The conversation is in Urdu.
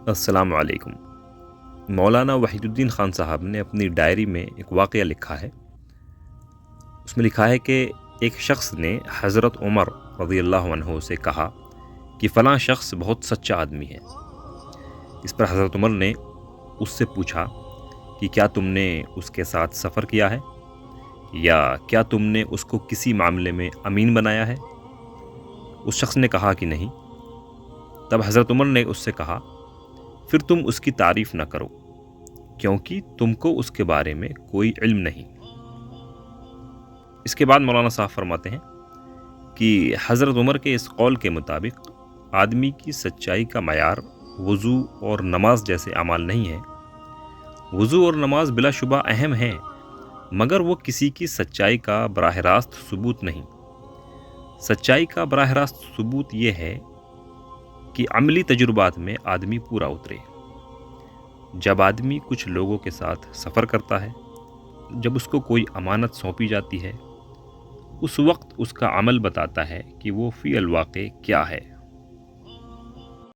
السلام علیکم۔ مولانا وحید الدین خان صاحب نے اپنی ڈائری میں ایک واقعہ لکھا ہے۔ اس میں لکھا ہے کہ ایک شخص نے حضرت عمر رضی اللہ عنہ سے کہا کہ فلاں شخص بہت سچا آدمی ہے۔ اس پر حضرت عمر نے اس سے پوچھا کہ کیا تم نے اس کے ساتھ سفر کیا ہے یا کیا تم نے اس کو کسی معاملے میں امین بنایا ہے؟ اس شخص نے کہا کہ نہیں۔ تب حضرت عمر نے اس سے کہا پھر تم اس کی تعریف نہ کرو کیونکہ تم کو اس کے بارے میں کوئی علم نہیں۔ اس کے بعد مولانا صاحب فرماتے ہیں کہ حضرت عمر کے اس قول کے مطابق آدمی کی سچائی کا معیار وضو اور نماز جیسے اعمال نہیں ہے۔ وضو اور نماز بلا شبہ اہم ہیں، مگر وہ کسی کی سچائی کا براہ راست ثبوت نہیں۔ سچائی کا براہ راست ثبوت یہ ہے کہ عملی تجربات میں آدمی پورا اترے۔ جب آدمی کچھ لوگوں کے ساتھ سفر کرتا ہے، جب اس کو کوئی امانت سونپی جاتی ہے، اس وقت اس کا عمل بتاتا ہے کہ وہ فی الواقع کیا ہے۔